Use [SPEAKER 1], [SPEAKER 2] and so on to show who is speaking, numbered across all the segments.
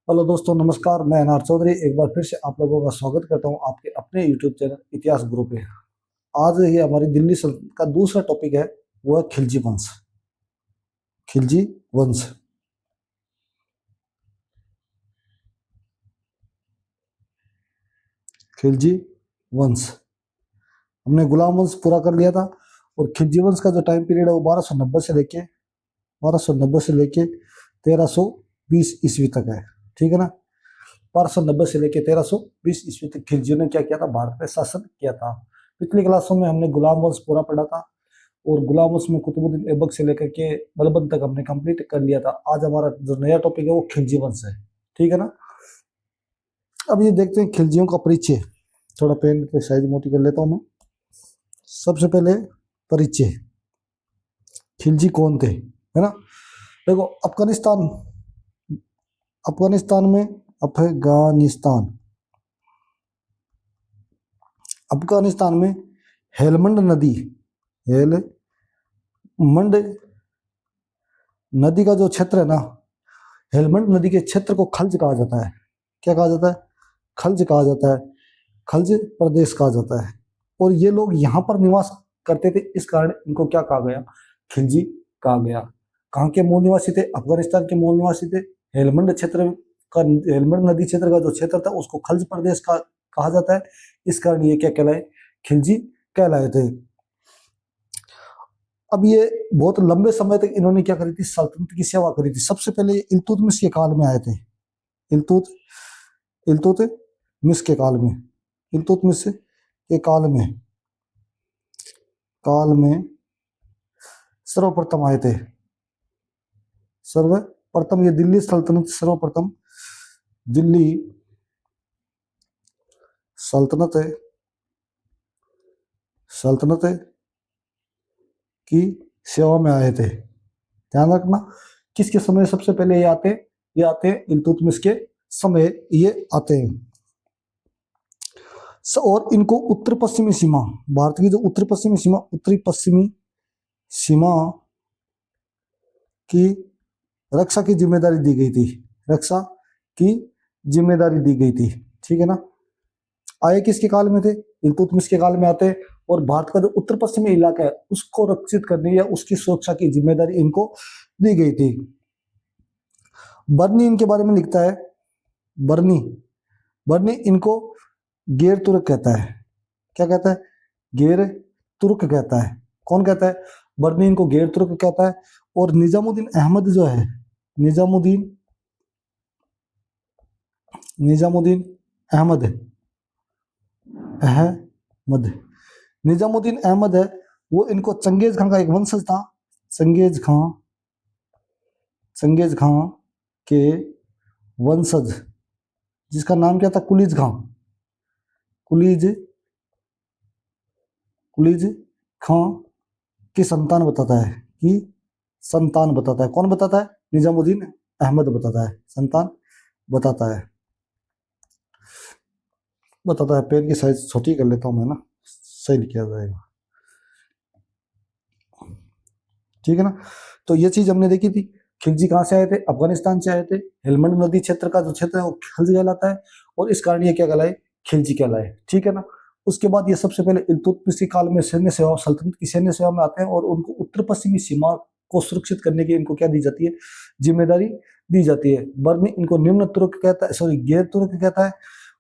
[SPEAKER 1] Hello दोस्तों, नमस्कार। मैं अनार चौधरी एक बार फिर से आप लोगों का स्वागत करता हूं आपके अपने यूट्यूब चैनल इतिहास गुरु पे। आज ये हमारी दिल्ली सल्तनत का दूसरा टॉपिक है, वो है खिलजी वंश। खिलजी वंश। खिलजी वंश। हमने गुलाम वंश पूरा कर लिया था और खिलजी वंश का जो टाइम पीरियड है वो 1290 से लेके 1320 ईस्वी तक है। ठीक है ना। 1290 से लेकर 1320 ईस्वी तक खिलजियों ने क्या किया था, भारत पे शासन किया था। पिछली क्लासों में हमने गुलाम वंश पूरा पढ़ा था और गुलाम वंश में कुतुबुद्दीन ऐबक से लेकर के बलबन तक हमने कंप्लीट कर लिया था। आज हमारा जो नया टॉपिक है वो खिलजी वंश है। ठीक है ना। अब ये देखते हैं खिलजियों का परिचय। थोड़ा पेन की साइज मोटी कर लेता हूं मैं। सबसे पहले परिचय, खिलजी कौन थे, है ना। देखो, अफगानिस्तान अफगानिस्तान में अफगानिस्तान अफगानिस्तान में हेलमंड नदी का जो क्षेत्र है ना, हेलमंड नदी के क्षेत्र को खल्ज कहा जाता है। क्या कहा जाता है? खल्ज कहा जाता है। खल्ज प्रदेश कहा जाता है। और ये लोग यहाँ पर निवास करते थे, इस कारण इनको क्या कहा गया? खिलजी कहा गया। कहाँ के मूल निवासी थे? अफगानिस्तान के मूल निवासी थे। हेलमंड हेलमंड नदी क्षेत्र का जो क्षेत्र था उसको खल्ज प्रदेश का कहा जाता है। इस कारण ये क्या कहलाए? खिलजी कहलाए थे। अब ये बहुत लंबे समय तक इन्होंने क्या करी थी? सल्तनत की सेवा करी थी। सबसे पहले इल्तुतमिश के काल में आए थे। इल्तुतमिश के काल में इल्तुतमिश के काल में सर्वप्रथम आए थे। सर्वप्रथम ये दिल्ली सल्तनत की सेवा में आए थे। ध्यान रखना, किसके समय सबसे पहले ये आते हैं इल्तुतमिश के समय ये आते हैं। और इनको उत्तर पश्चिमी सीमा, भारत की जो उत्तरी पश्चिमी सीमा की रक्षा की जिम्मेदारी दी गई थी। ठीक है ना। आए किसके काल में थे? इल्तुतमिश के काल में आते हैं। और भारत का जो उत्तर पश्चिमी इलाका है उसको रक्षित करने या उसकी सुरक्षा की जिम्मेदारी इनको दी गई थी। बर्नी इनके बारे में लिखता है। बर्नी इनको गैर तुर्क कहता है। क्या कहता है? गैर तुर्क कहता है। कौन कहता है? बर्नी इनको गैर तुर्क कहता है। और निजामुद्दीन अहमद जो है, निजामुद्दीन अहमद है, वो इनको चंगेज खां का एक वंशज था। चंगेज खां के वंशज, जिसका नाम क्या था? कुलीज खां की संतान बताता है। कौन बताता है? निजामुद्दीन अहमद बताता है। संतान बताता है। पेन की साइज छोटी कर लेता हूं मैं ना, सही किया जाएगा। ठीक है ना। तो ये चीज हमने देखी थी। खिलजी कहाँ से आए थे? अफगानिस्तान से आए थे। हेलमंड नदी क्षेत्र का जो क्षेत्र है वो खिलजी कहलाता है और इस कारण ये क्या कहलाए? खिलजी कहलाए। ठीक है ना। उसके बाद ये सबसे पहले इल्तुतमिश काल में सल्तनत की सैन्य सेवा में आते हैं और उनको उत्तर पश्चिमी सीमा को सुरक्षित करने की इनको क्या दी जाती है? जिम्मेदारी दी जाती है। बर्नी इनको निम्न तुर्क कहता है, गैर तुर्क कहता है।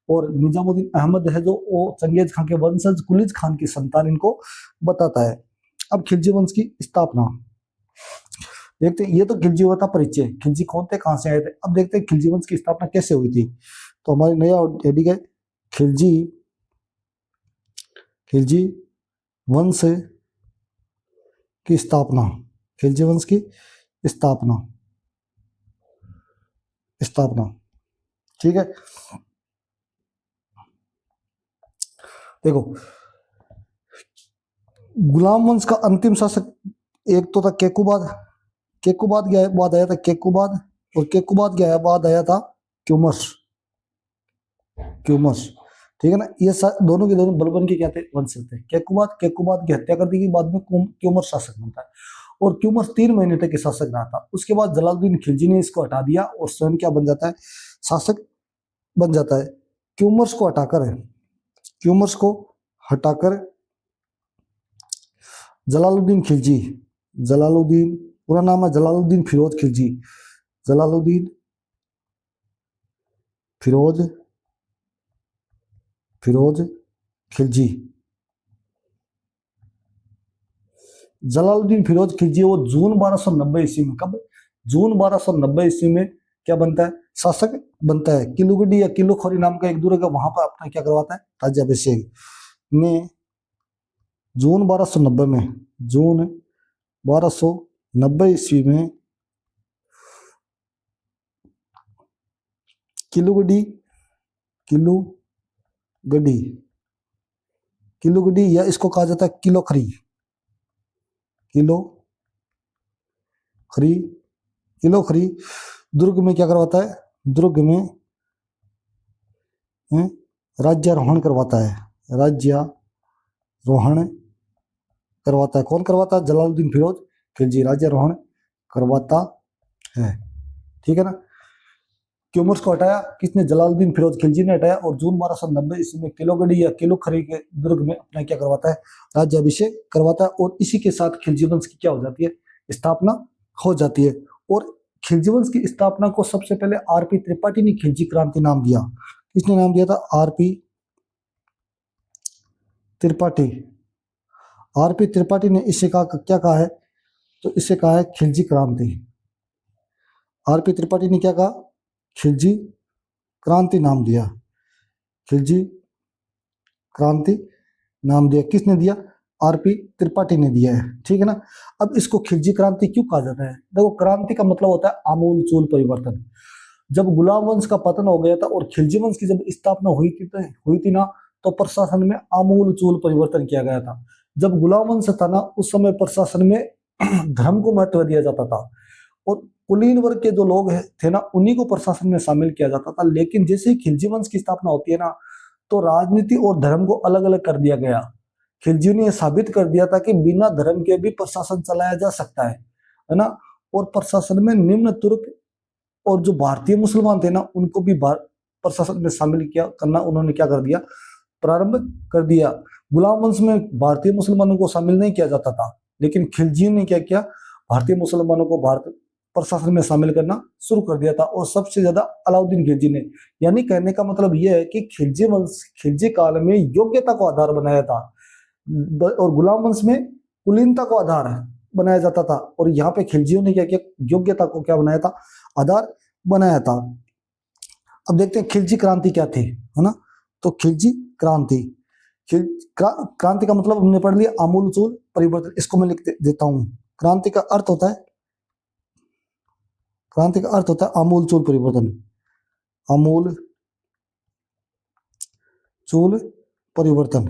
[SPEAKER 1] और निजामुद्दीन अहमद है जो वो चंगेज खान के वंशज कुलीज खान की संतान इनको बताता है। अब खिलजी वंश की स्थापना देखते हैं। ये तो खिलजी हुआ था परिचय, खिलजी कौन थे, कहां से आए थे। अब देखते हैं खिलजी वंश की स्थापना कैसे हुई थी। तो हमारी नया हेडिंग है खिलजी वंश की स्थापना। खिलजी वंश की स्थापना। ठीक है। देखो, गुलाम वंश का अंतिम शासक एक तो था केकुबाद बाद आया था केकुबाद, और केकुबाद के बाद आया था क्यूमर्स। ठीक है ना। ये दोनों के दोनों बलबन के क्या थे? वंशज थे। केकुबाद की हत्या कर दी गई, बाद में क्यूमर शासक बनता है। और क्यूमर्स 3 महीने तक के शासक रहा था। उसके बाद जलालुद्दीन खिलजी ने इसको हटा दिया और स्वयं क्या बन जाता है, शासक बन जाता है। क्यूमर्स को हटाकर, क्यूमर्स को हटाकर जलालुद्दीन खिलजी, जलालुद्दीन पूरा नाम है जलालुद्दीन फिरोज खिलजी, जलालुद्दीन फिरोज फिरोज खिलजी, जलालुद्दीन फिरोज खिलजी वो जून 1290 ईस्वी में, कब, जून 1290 ईस्वी में क्या बनता है, शासक बनता है। किलुगडी या किलुखोरी नाम का एक दुर्ग है, वहां पर अपना क्या करवाता है, राज्याभिषेक में जून 1290 में, जून 1290 ईस्वी में किलुगडी, किलुगडी, किलुगडी या इसको कहा जाता है किलोखरी, किलोखरी, किलोखरी दुर्ग में क्या करवाता है, दुर्ग में राज्यारोहण करवाता है, राज्यारोहण करवाता है। कौन करवाता है, जलालुद्दीन फिरोज खिलजी राज्यारोहण करवाता है, ठीक है ना। क्यूमर्स को हटाया किसने, जलालुद्दीन फिरोज खिलजी ने हटाया, और जून 1290 ईस्वी में किलोगढ़ी या किलोखरी के दुर्ग में अपना क्या करवाता है, राज्याभिषेक करवाता है। और इसी के साथ खिलजी वंश की क्या हो जाती है, स्थापना हो जाती है। और खिलजी वंश की स्थापना को सबसे पहले आरपी त्रिपाठी ने खिलजी क्रांति नाम दिया। किसने नाम दिया था, आरपी त्रिपाठी, आरपी त्रिपाठी ने इसे कहा, क्या कहा है, तो इसे कहा है खिलजी क्रांति। आरपी त्रिपाठी ने क्या कहा, खिलजी क्रांति नाम दिया, खिलजी क्रांति नाम दिया। किसने दिया, आरपी त्रिपाठी ने दिया है, ठीक है ना। अब इसको खिलजी क्रांति क्यों कहा जाता है, देखो क्रांति का मतलब होता है आमूल चूल परिवर्तन। जब गुलाम वंश का पतन हो गया था और खिलजी वंश की जब स्थापना हुई थी ना, तो प्रशासन में आमूल चूल परिवर्तन किया गया था। जब गुलाम वंश था ना, उस समय प्रशासन में धर्म को महत्व दिया जाता था और कुलीन वर्ग के जो लोग थे ना, उन्हीं को प्रशासन में शामिल किया जाता था। लेकिन जैसे ही खिलजी वंश की स्थापना होती है ना, तो राजनीति और धर्म को अलग अलग कर दिया गया। खिलजी ने यह साबित कर दिया था कि बिना धर्म के भी प्रशासन चलाया जा सकता है ना। और प्रशासन में निम्न तुर्क और जो भारतीय मुसलमान थे ना, उनको भी प्रशासन में शामिल किया करना उन्होंने क्या कर दिया, प्रारंभ कर दिया। गुलाम वंश में भारतीय मुसलमानों को शामिल नहीं किया जाता था, लेकिन खिलजी ने क्या किया, भारतीय मुसलमानों को भारत प्रशासन में शामिल करना शुरू कर दिया था। और सबसे ज्यादा अलाउद्दीन खिलजी ने, यानी कहने का मतलब यह है कि खिलजी वंश खिलजी काल में योग्यता को आधार बनाया था और गुलाम वंश में कुलीनता को आधार बनाया जाता था। और यहाँ पे खिलजियों ने क्या किया, योग्यता को क्या बनाया था, आधार बनाया था। अब देखते हैं खिलजी क्रांति क्या थी, है ना। तो खिलजी क्रांति, क्रांति का मतलब हमने पढ़ लिया आमूल चूल परिवर्तन। इसको मैं लिख देता हूं। क्रांति का अर्थ होता है, क्रांति का अर्थ होता है आमूल चूल परिवर्तन, आमूल चूल परिवर्तन,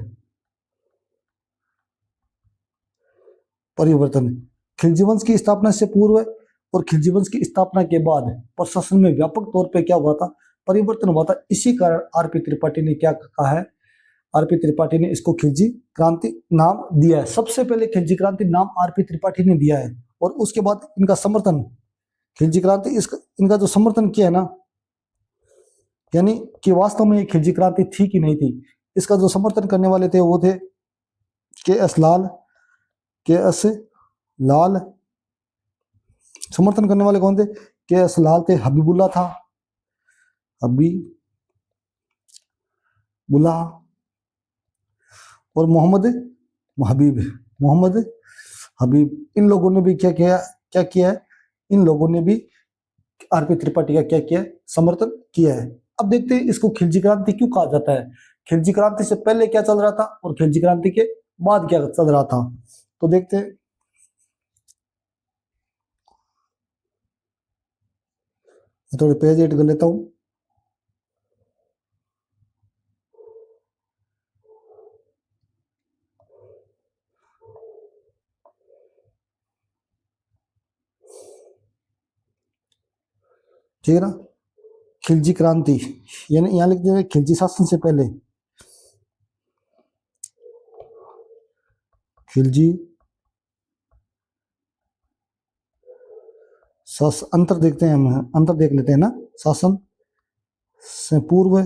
[SPEAKER 1] परिवर्तन। खिलजी वंश की स्थापना से पूर्व और खिलजी वंश की स्थापना के बाद प्रशासन में व्यापक तौर पे क्या हुआ था, परिवर्तन हुआ था। इसी कारण आरपी त्रिपाठी ने क्या कहा है, आरपी त्रिपाठी ने इसको खिलजी क्रांति नाम दिया है। सबसे पहले खिलजी क्रांति नाम आरपी त्रिपाठी ने दिया है और उसके बाद इनका समर्थन, खिलजी क्रांति इनका जो समर्थन किया है ना, यानी कि वास्तव में ये खिलजी क्रांति थी कि नहीं थी, इसका जो समर्थन करने वाले थे वो थे के.एस. लाल, के.एस. लाल। समर्थन करने वाले कौन थे, के.एस. लाल थे, हबीबुल्ला था, हबीबुल्ला, और मोहम्मद हबीब। इन लोगों ने भी क्या किया है, इन लोगों ने भी आरपी त्रिपाठी का क्या किया है, समर्थन किया है। अब देखते हैं इसको खिलजी क्रांति क्यों कहा जाता है, खिलजी क्रांति से पहले क्या चल रहा था और खिलजी क्रांति के बाद क्या चल रहा था। तो देखते हैं, थोड़े पेज एड कर लेता हूं। ठीक है ना। खिलजी क्रांति यानी यहां लिख दिया खिलजी शासन से पहले, खिलजी अंतर देखते हैं, हम अंतर देख लेते हैं ना। शासन से पूर्व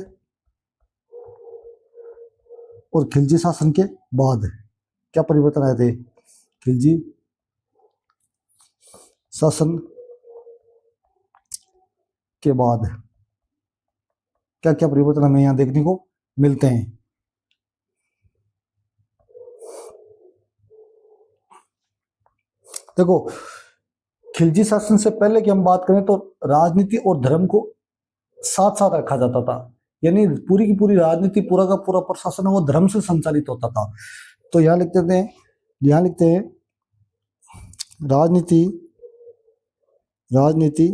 [SPEAKER 1] और खिलजी शासन के बाद क्या परिवर्तन आए थे। खिलजी शासन के बाद क्या क्या परिवर्तन हमें यहाँ देखने को मिलते हैं। देखो, खिलजी शासन से पहले की हम बात करें तो राजनीति और धर्म को साथ साथ रखा जाता था, यानी पूरी की पूरी राजनीति, पूरा का पूरा प्रशासन है वो धर्म से संचालित होता था। तो यहाँ लिखते हैं राजनीति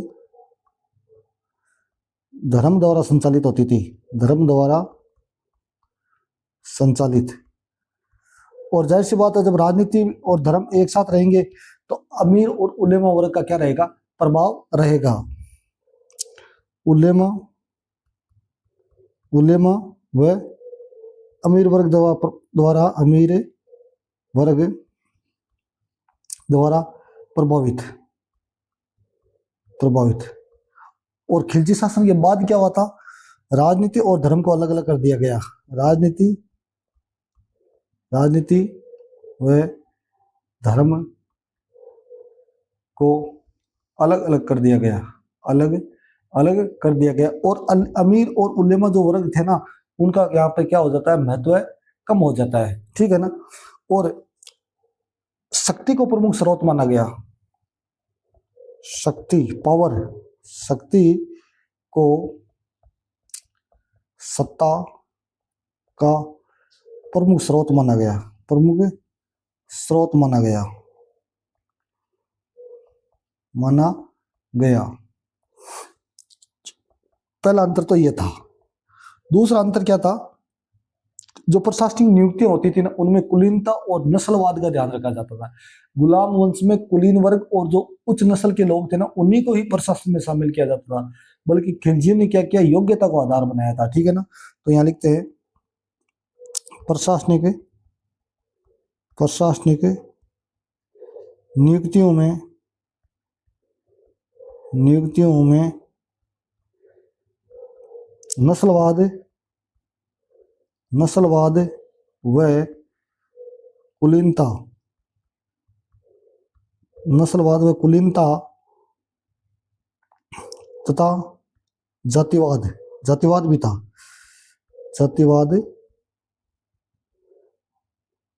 [SPEAKER 1] धर्म द्वारा संचालित होती थी, धर्म द्वारा संचालित। और जाहिर सी बात है, जब राजनीति और धर्म एक साथ रहेंगे तो अमीर और उलेमा वर्ग का क्या रहेगा, प्रभाव रहेगा। उलेमा व अमीर वर्ग द्वारा प्रभावित। और खिलजी शासन के बाद क्या हुआ था, राजनीति और धर्म को अलग अलग कर दिया गया। राजनीति व धर्म को अलग अलग कर दिया गया, और अमीर और उलेमा जो वर्ग थे ना, उनका यहाँ पे क्या हो जाता है, महत्व कम हो जाता है, ठीक है ना। और शक्ति को प्रमुख स्रोत माना गया, शक्ति को सत्ता का प्रमुख स्रोत माना गया। पहला अंतर तो ये था। दूसरा अंतर क्या था, जो प्रशासनिक नियुक्तियां होती थी ना, उनमें कुलीनता और नस्लवाद का ध्यान रखा जाता था। गुलाम वंश में कुलीन वर्ग और जो उच्च नस्ल के लोग थे ना, उन्हीं को ही प्रशासन में शामिल किया जाता था। बल्कि खिलजी ने क्या किया, योग्यता को आधार बनाया था, ठीक है ना। तो यहाँ लिखते हैं प्रशासनिक नियुक्तियों में नस्लवाद व कुलीनता तथा जातिवाद भी था। जातिवाद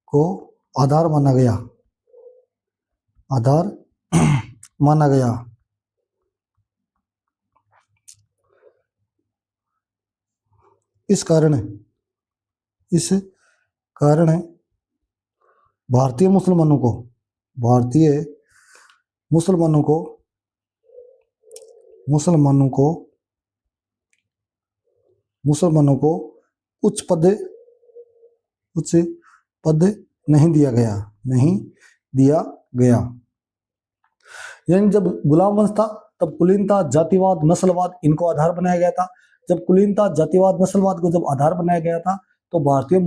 [SPEAKER 1] को आधार माना गया। इस कारण भारतीय मुसलमानों को उच्च पद नहीं दिया गया। यानी जब गुलाम वंश था तब कुलीनता, जातिवाद, नस्लवाद इनको आधार बनाया गया था। जब कुलीनता, जातिवाद, नस्लवाद को जब आधार बनाया गया था तो भारतीय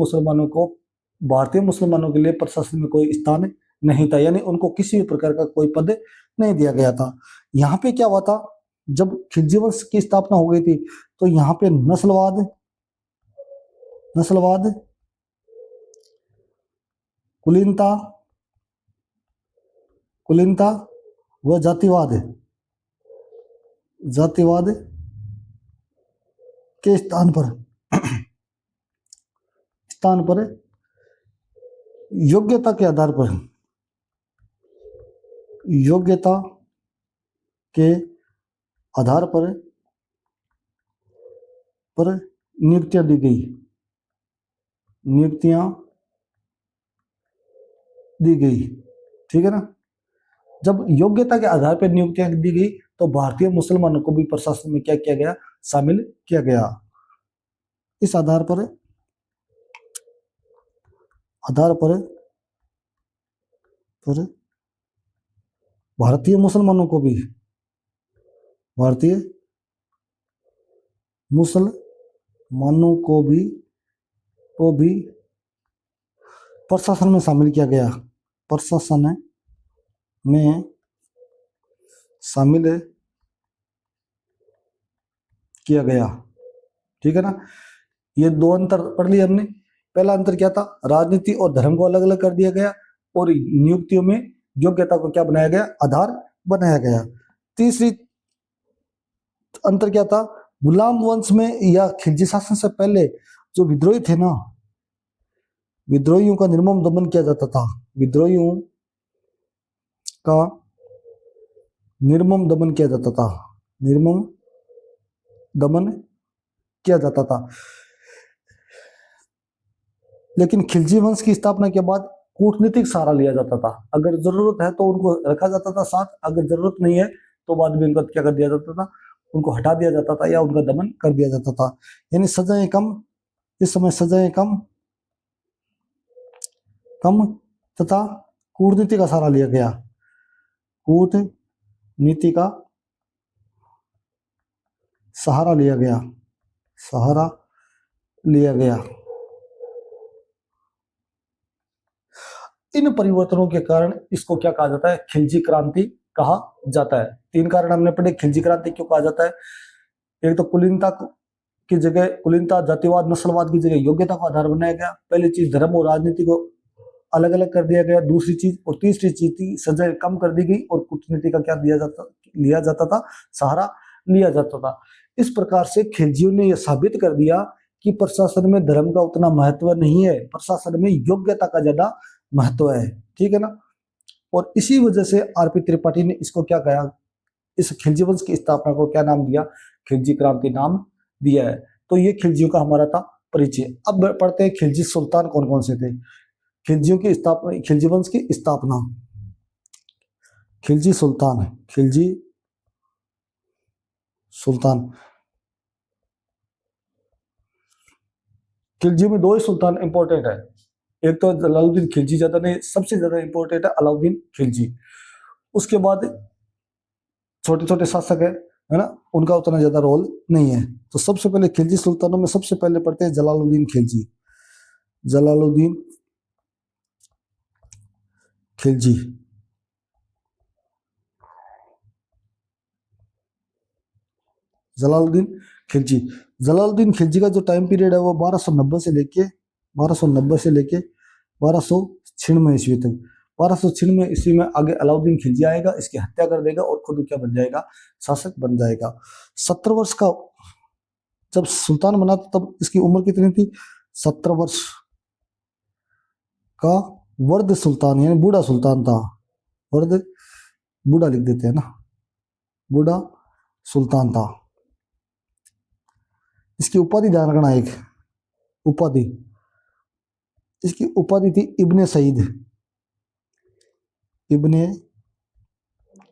[SPEAKER 1] मुसलमानों के लिए प्रशासन में कोई स्थान नहीं था, यानी उनको किसी भी प्रकार का कोई पद नहीं दिया गया था। यहाँ पे क्या हुआ था, जब खिलजी वंश की स्थापना हो गई थी तो यहाँ पे नस्लवाद, कुलीनता व जातिवाद के स्थान पर योग्यता के आधार पर नियुक्तियां दी गई, ठीक है ना। जब योग्यता के आधार पर नियुक्तियां दी गई तो भारतीय मुसलमानों को भी प्रशासन में क्या किया गया, शामिल किया गया। इस आधार पर भारतीय मुसलमानों को भी प्रशासन में शामिल किया गया। शामिल किया गया। ठीक है ना, ये दो अंतर पढ़ लिए हमने। पहला अंतर क्या था, राजनीति और धर्म को अलग अलग कर दिया गया, और नियुक्तियों में योग्यता को क्या बनाया गया, आधार बनाया गया। तीसरी अंतर क्या था, गुलाम वंश में या खिलजी शासन से पहले जो विद्रोही थे ना, विद्रोहियों का निर्मम दमन किया जाता था। विद्रोहियों का निर्मम दमन किया जाता था, निर्मम दमन किया जाता था। लेकिन खिलजी वंश की स्थापना के बाद कूटनीतिक सहारा लिया जाता था। अगर जरूरत है तो उनको रखा जाता था साथ, अगर जरूरत नहीं है तो बाद में उनका क्या कर दिया जाता था, उनको हटा दिया जाता था या उनका दमन कर दिया जाता था। यानी सजाएं कम, इस समय सजाएं कम कम तथा कूटनीति का सहारा लिया गया। कूटनीति का सहारा लिया गया, सहारा लिया गया। इन परिवर्तनों के कारण इसको क्या कहा जाता है, खिलजी क्रांति कहा जाता है। तीन कारण हमने पढ़े, खिलजी क्रांति क्यों कहा जाता है। एक तो कुलीनता की जगह, कुलीनता जातिवाद नस्लवाद की जगह योग्यता को आधार बनाया गया। पहली चीज धर्म और राजनीति को अलग अलग कर दिया गया। दूसरी चीज और तीसरी चीज थी सजा कम कर दी गई, और कूटनीति का क्या लिया जाता था, सहारा लिया जाता था। इस प्रकार से खिलजियों ने यह साबित कर दिया कि प्रशासन में धर्म का उतना महत्व नहीं है, प्रशासन में योग्यता का ज्यादा महत्व है। ठीक है ना, और इसी वजह से आरपी त्रिपाठी ने इसको क्या कहा, इस खिलजी वंश की स्थापना को क्या नाम दिया, खिलजी क्रांति नाम दिया है। तो ये खिलजियों का हमारा था परिचय। अब पढ़ते हैं खिलजी सुल्तान कौन कौन से थे। खिलजियों की स्थापना, खिलजी वंश की स्थापना, खिलजी सुल्तान, खिलजी सुल्तान। खिलजियों में दो ही सुल्तान इंपॉर्टेंट है, एक तो जलालुद्दीन खिलजी ज्यादा नहीं, सबसे ज्यादा इंपॉर्टेंट है अलाउद्दीन खिलजी। उसके बाद छोटे छोटे शासक है ना, उनका उतना ज्यादा रोल नहीं है। तो सबसे पहले खिलजी सुल्तानों में सबसे पहले पढ़ते हैं जलालुद्दीन खिलजी। जलालुद्दीन खिलजी, जलालुद्दीन खिलजी। जलालुद्दीन खिलजी का जो टाइम पीरियड है वो 1290 से लेके 1296 ईस्वी तक। 1296 ईस्वी में आगे अलाउद्दीन खिलजी आएगा, इसकी हत्या कर देगा और खुद क्या बन जाएगा, शासक बन जाएगा। 70 वर्ष का जब सुल्तान बना तब इसकी उम्र कितनी थी, 70 वर्ष का वर्द सुल्तान, यानी बूढ़ा सुल्तान था। वर्द, बूढ़ा लिख देते हैं ना, बूढ़ा सुल्तान था। इसकी उपाधि ध्यान रखना, एक उपाधि, इसकी उपाधि थी इब्ने सईद, इब्ने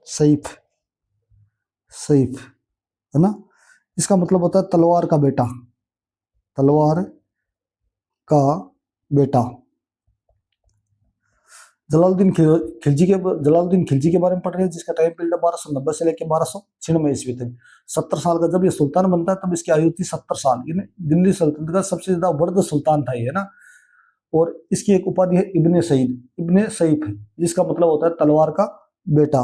[SPEAKER 1] सईफ, सईफ है ना। इसका मतलब होता है तलवार का बेटा, तलवार का बेटा। जलालुद्दीन खिलजी के बारे में पढ़ रहे हैं, जिसका टाइम पीरियड 1290 से लेकर 1296 ईस्वी तक। 70 साल का जब ये सुल्तान बनता है तब इसकी आयु थी 70 साल। ये दिल्ली सल्तनत का सबसे ज्यादा वर्द सुल्तान था ये ना। और इसकी एक उपाधि है इब्ने सईद, इब्ने सईफ, जिसका मतलब होता है तलवार का बेटा।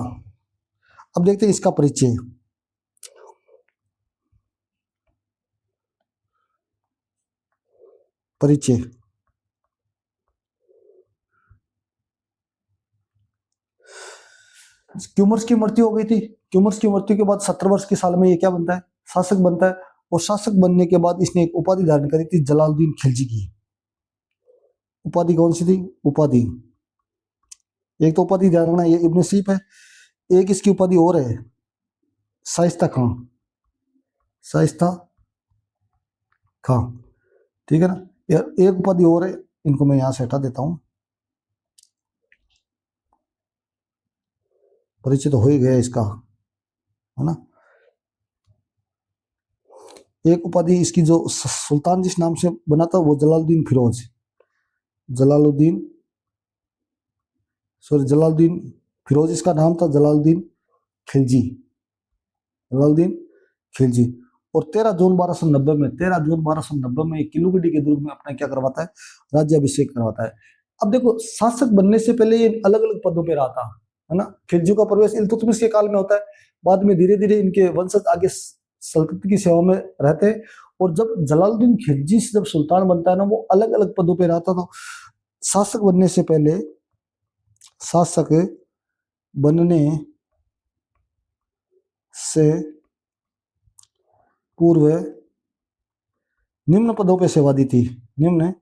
[SPEAKER 1] अब देखते हैं इसका परिचय। परिचय, क्यूमर्स की मृत्यु हो गई थी। क्यूमर्स की मृत्यु के बाद 70 वर्ष के साल में ये क्या बनता है, शासक बनता है। और शासक बनने के बाद इसने एक उपाधि धारण करी थी जलालुद्दीन खिलजी की। उपाधि कौन सी थी, उपाधि, एक तो उपाधि ध्यान रखना ये इब्ने सईफ है, एक इसकी उपाधि और है शाइस्ता खां, शाइस्ता खां। ठीक है ना, एक उपाधि और है, इनको मैं यहां से हटा देता हूं। परिचय तो हो ही गया इसका, है ना। एक उपाधि इसकी जो सुल्तान जिस नाम से बना था वो जलालुद्दीन फिरोज, जलालुद्दीन जलालुद्दीन फिरोज इसका नाम था, जलालुद्दीन खिलजी, जलालुद्दीन खिलजी। और 13 जून 1290 में किलूगढ़ी के दुर्ग में अपना क्या करवाता है, राज्याभिषेक करवाता है। अब देखो शासक बनने से पहले ये अलग अलग पदों पे रहा था, है ना। खिलजियों का प्रवेश इल्तुतमिश के काल में होता है, बाद में धीरे धीरे इनके वंशज आगे सल्तनत की सेवा में रहते। और जब जलालुद्दीन खिलजी जब सुल्तान बनता है ना, वो अलग अलग पदों पे रहता था। शासक बनने से पहले, शासक बनने से पूर्व निम्न पदों पे सेवा दी थी। निम्न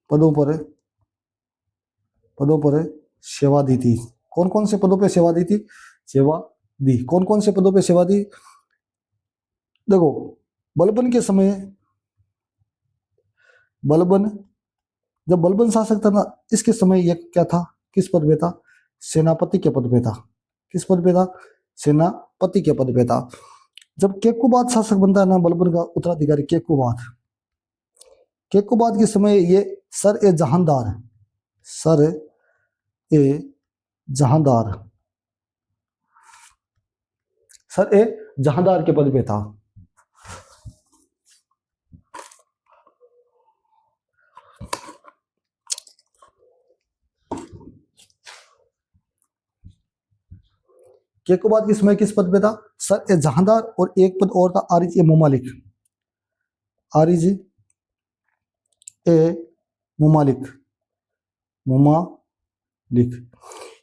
[SPEAKER 1] पदों पर सेवा दी थी। कौन कौन से पदों पे सेवा दी थी? सेवा दी। कौन कौन से पदों पे सेवा दी? देखो, बलबन के समय, बलबन जब बलबन शासक था ना, इसके समय ये क्या था, किस पद पे था? सेनापति के पद पे था। किस पद पे था? सेनापति के पद पे था। जब केकुबाद शासक बनता है ना, बलबन का उत्तराधिकारी केकुबाद के समय ये सर ए जहांदार के पद पे था। केकुबाद के समय किस पद पे था? सर ए जहांदार। और एक पद और था, आरिज ए मुमालिक। आरिज ए मुमालिक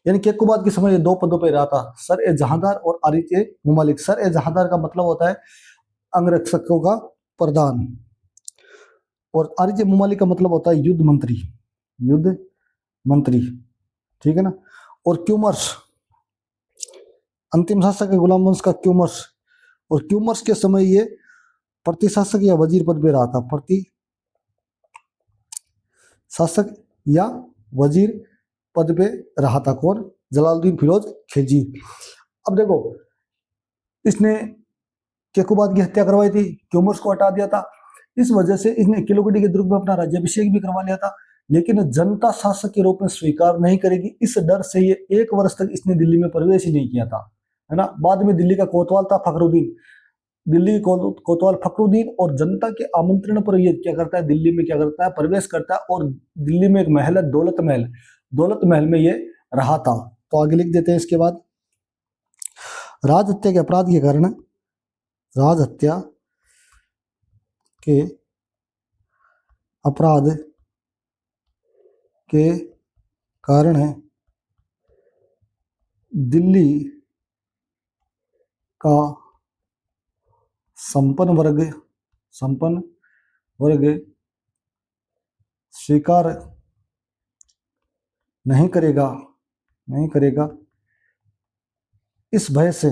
[SPEAKER 1] यानी केकुबाद के समय ये दो पदों पे रहा था, सर ए जहांदार और आरिज ए मुमालिक। सर ए जहांदार का मतलब होता है अंगरक्षकों का प्रधान, और आरिज ए मुमालिक का मतलब होता है युद्ध मंत्री। ठीक है ना। और क्यूमर्स, अंतिम शासक है गुलाम वंश का क्यूमर्स। और क्यूमर्स के समय ये प्रतिशासक या वजीर पद पे रहा था। प्रतिशासक या वजीर पद पे रहा था। कौन? जलालुद्दीन फिरोज खिलजी। अब देखो, इसने केकुबाद की हत्या करवाई थी, क्यूमर्स को हटा दिया था। इस वजह से इसने किलोगढ़ी के दुर्ग में अपना राज्याभिषेक भी करवा लिया था, लेकिन जनता शासक के रूप में स्वीकार नहीं करेगी, इस डर से ये 1 वर्ष तक इसने दिल्ली में प्रवेश ही नहीं किया था, है ना। बाद में दिल्ली का कोतवाल था फखरुद्दीन, दिल्ली कोतवाल फखरुद्दीन, और जनता के आमंत्रण पर ये क्या करता है, दिल्ली में क्या करता है, प्रवेश करता है। और दिल्ली में एक महल है दौलत महल में ये रहा था। तो आगे लिख देते हैं इसके बाद, राज हत्या के अपराध के कारण, राज हत्या के अपराध के कारण दिल्ली का संपन्न वर्ग स्वीकार नहीं करेगा। इस भय से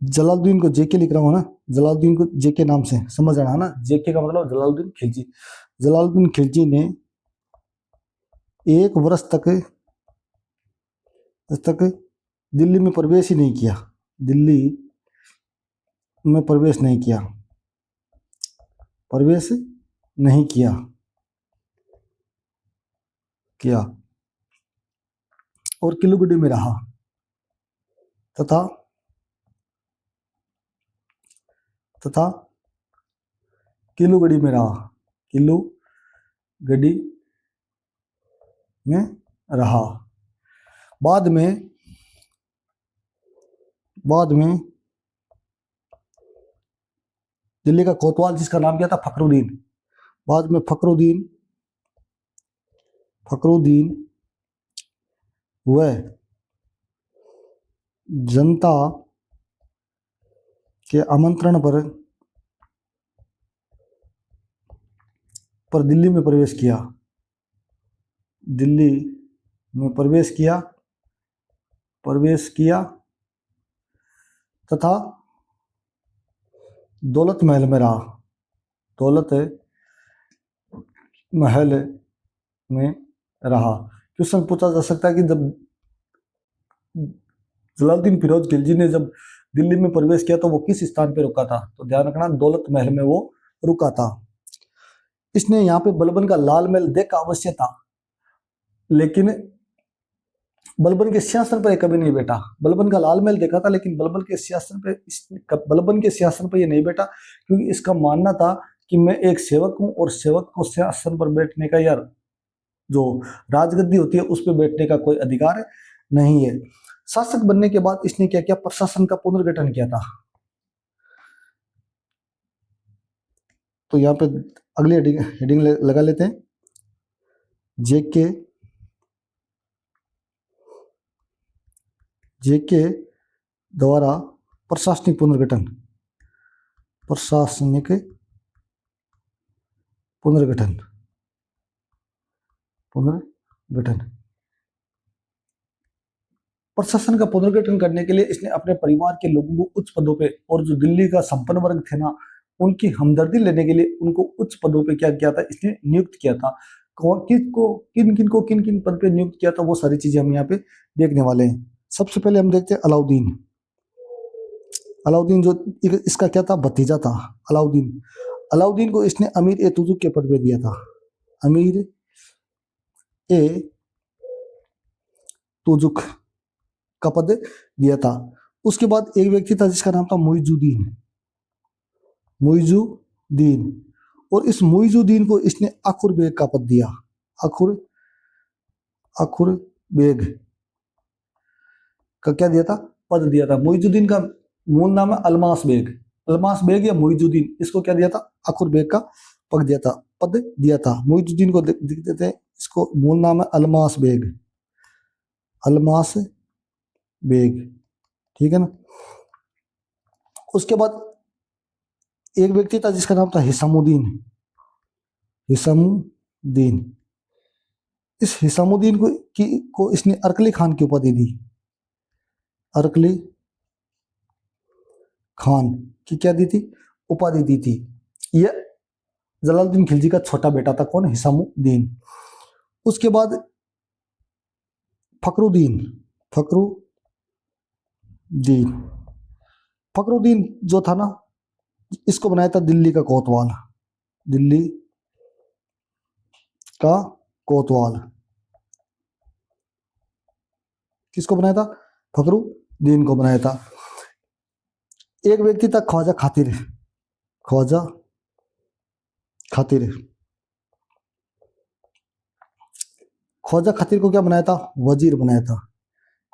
[SPEAKER 1] जलालुद्दीन को जेके लिख रहा हूं ना, जलालुद्दीन को जेके नाम से समझ रहा है ना। जेके का मतलब जलालुद्दीन खिलजी। जलालुद्दीन खिलजी ने 1 वर्ष तक दिल्ली में प्रवेश ही नहीं किया। दिल्ली में प्रवेश नहीं किया और किलुगुडी में रहा तथा किलुगढ़ी में रहा। बाद में दिल्ली का कोतवाल, जिसका नाम क्या था, फखरुद्दीन। बाद में फखरुद्दीन वह जनता के आमंत्रण पर दिल्ली में प्रवेश किया तथा दौलत महल में रहा। क्वेश्चन पूछा जा सकता है कि जब जलालुद्दीन फिरोज खिलजी ने जब दिल्ली में प्रवेश किया तो वो किस स्थान पे रुका था? तो ध्यान रखना, दौलत महल में वो रुका था। इसने यहाँ पे बलबन का लाल महल देखा अवश्य था, लेकिन बलबन के सिंहासन पर कभी नहीं बैठा। बलबन का लाल महल देखा था, लेकिन बलबन के सिंहासन पर ये नहीं बैठा, क्योंकि इसका मानना था कि मैं एक सेवक हूं और सेवक को सिंहासन पर बैठने का यार जो राजगद्दी होती है उस पर बैठने का कोई अधिकार नहीं है। शासक बनने के बाद इसने क्या किया, प्रशासन का पुनर्गठन किया था। तो यहाँ पे अगली हेडिंग लगा लेते हैं, जेके द्वारा प्रशासनिक पुनर्गठन, प्रशासनिक पुनर्गठन, प्रशासन का पुनर्गठन करने के लिए इसने अपने परिवार के लोगों को उच्च पदों पे, और जो दिल्ली का संपन्न वर्ग थे ना, उनकी हमदर्दी लेने के लिए उनको उच्च पदों पे क्या किया था, इसने नियुक्त किया था। किन किन पद पे नियुक्त किया था, वो सारी चीजें हम यहाँ पे देखने वाले हैं। सबसे पहले हम देखते हैं अलाउद्दीन। अलाउद्दीन जो इसका क्या था, भतीजा था अलाउद्दीन। अलाउद्दीन को इसने अमीर ए तुजुक के पद पे दिया था, अमीर ए तुजुक का पद दिया था। उसके बाद एक व्यक्ति था जिसका नाम था मुइजुद्दीन, और इस मुइजुद्दीन को इसने अखुर बेग का पद दिया, अखुर बेग का क्या दिया था, पद दिया था। मुइजुद्दीन का मूल नाम है अल्मास बेग या मुइजुद्दीन, इसको क्या दिया था, अखुर बेग का पद दिया था। मुइजुद्दीन को देखते थे, इसको मूल नाम है अल्मास बेग, ठीक है ना। उसके बाद एक व्यक्ति था जिसका नाम था हिसामुद्दीन। इस हिसामुद्दीन को इसने अरकली खान की उपाधि दी, अरकली खान की क्या दी थी, उपाधि दी थी। यह जलालुद्दीन खिलजी का छोटा बेटा था, कौन, हिसामुद्दीन। उसके बाद फखरुद्दीन जो था ना, इसको बनाया था दिल्ली का कोतवाल। किसको बनाया था, फखरुद्दीन को बनाया था। एक व्यक्ति था ख्वाजा खातिर को क्या बनाया था, वजीर बनाया था।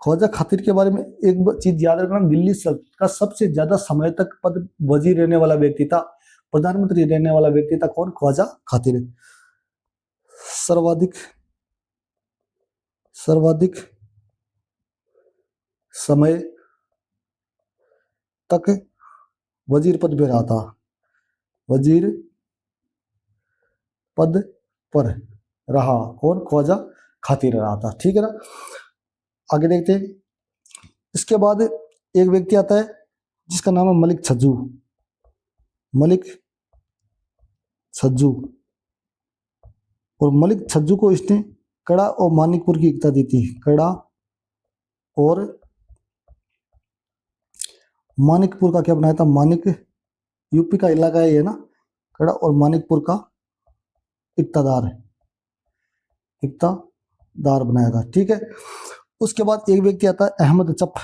[SPEAKER 1] ख्वाजा खातिर के बारे में एक चीज याद रखना, दिल्ली का सबसे ज्यादा समय तक पद वजीर रहने वाला व्यक्ति था, प्रधानमंत्री रहने वाला व्यक्ति था, कौन, ख्वाजा खातिर। सर्वाधिक समय तक वजीर पद पे रहा था, वजीर पद पर रहा, कौन, ख्वाजा खातिर रहा था, ठीक है ना। आगे देखते हैं। इसके बाद एक व्यक्ति आता है जिसका नाम है मलिक छज्जू, और मलिक छज्जू को इसने कड़ा और मानिकपुर की एकता दी थी। कड़ा और मानिकपुर का क्या बनाया था, यूपी का इलाका है ये ना, कड़ा और मानिकपुर का इक्तादार बनाया था, ठीक है। उसके बाद एक व्यक्ति आता है अहमद चप,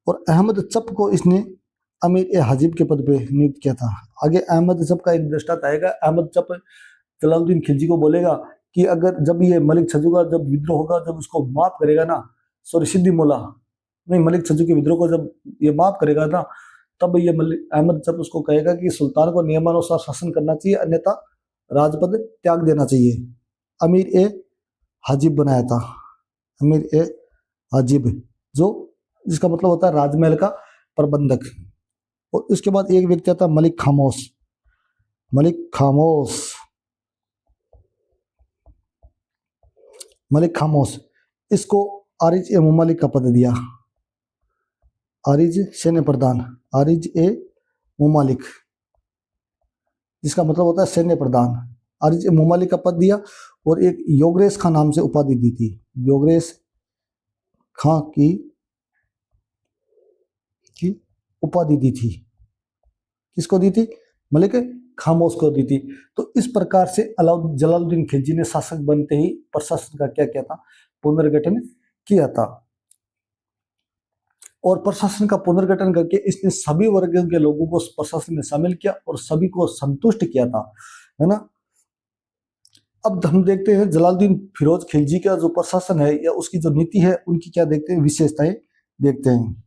[SPEAKER 1] और अहमद चप को इसने अमीर ए हाजिब के पद पे नियुक्त किया था। आगे अहमद चप का एक दृष्टांत आएगा। अहमद चप जलालुद्दीन खिलजी को बोलेगा कि अगर जब ये मलिक छज्जू का जब विद्रोह होगा, जब उसको माफ करेगा ना, सॉरी सिद्दी मोला नहीं, मलिक छज्जू के विद्रोह को जब ये माफ करेगा ना, तब ये अहमद चप उसको कहेगा कि सुल्तान को नियमानुसार शासन करना चाहिए, अन्यथा राजपद त्याग देना चाहिए। अमीर ए हाजिब बनाया था, अमीर ए हाजिब, जो जिसका मतलब होता है राजमहल का प्रबंधक। और उसके बाद एक व्यक्ति आता है मलिक खामोश, इसको आरिज ए मुमलिक का पद दिया, आरिज सैन्य प्रधान, आरिज ए मुमलिक, जिसका मतलब होता है सैन्य प्रधान। आरिज ए मुमलिक का पद दिया, और एक योगरेश खां नाम से उपाधि दी थी, योगरेश खां की उपाधि दी थी। किसको दी थी, मलिक खामोश को दी थी। तो इस प्रकार से जलालुद्दीन खिलजी ने शासक बनते ही प्रशासन का क्या किया था, पुनर्गठन किया था। और प्रशासन का पुनर्गठन करके इसने सभी वर्गों के लोगों को प्रशासन में शामिल किया और सभी को संतुष्ट किया था, है ना। अब हम देखते हैं जलालुद्दीन फिरोज खिलजी का जो प्रशासन है या उसकी जो नीति है उनकी क्या देखते हैं, विशेषताएं देखते हैं।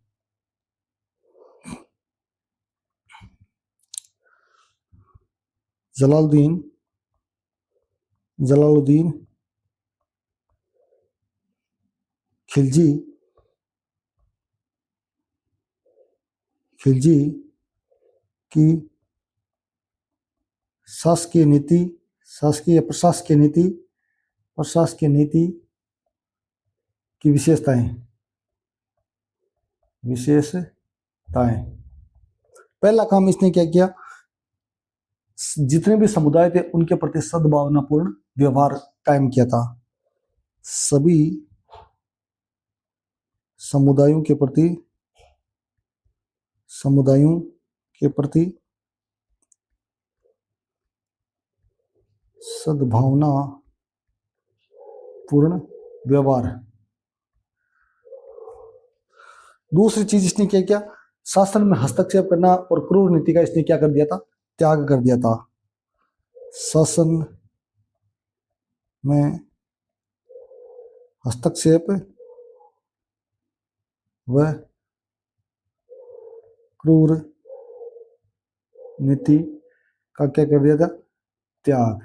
[SPEAKER 1] जलालुद्दीन खिलजी की शासकीय नीति की विशेषताएं। पहला काम इसने क्या किया, जितने भी समुदाय थे उनके प्रति सद्भावनापूर्ण व्यवहार कायम किया था। सभी समुदायों के प्रति सद्भावनापूर्ण व्यवहार। दूसरी चीज इसने क्या किया, शासन में हस्तक्षेप करना और क्रूर नीति का इसने क्या कर दिया था, त्याग कर दिया था। शासन में हस्तक्षेप व क्रूर नीति का क्या कर दिया था, त्याग।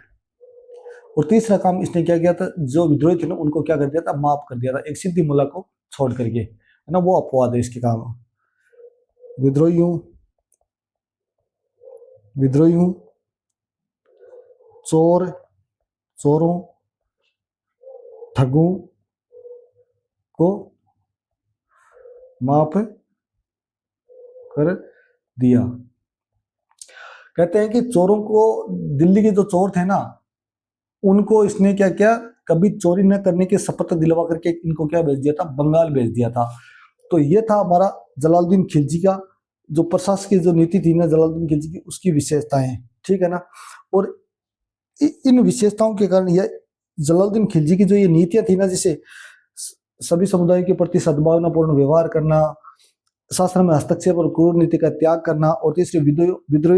[SPEAKER 1] और तीसरा काम इसने क्या किया था, जो विद्रोही थे ना उनको क्या कर दिया था, माफ कर दिया था, एक सिद्धी मुल्ला को छोड़ करके, है ना, वो अपवाद है इसके काम। विद्रोहियों चोरों ठगों को माफ कर दिया। कहते हैं कि चोरों को, दिल्ली के जो चोर थे ना उनको इसने क्या किया, कभी चोरी न करने की शपथ दिलवा करके इनको क्या भेज दिया था, बंगाल भेज दिया था। तो ये था हमारा जलालुद्दीन खिलजी का जो प्रशासकीय जो नीति थी ना जलालुद्दीन खिलजी की, उसकी विशेषताएं, ठीक है ना। और इन विशेषताओं के कारण यह जलालुद्दीन खिलजी की जो ये नीतियां थी ना, जैसे सभी समुदायों के प्रति सद्भावनापूर्ण व्यवहार करना, शासन में हस्तक्षेप और क्रूर नीति का त्याग करना, और तीसरे विद्रोह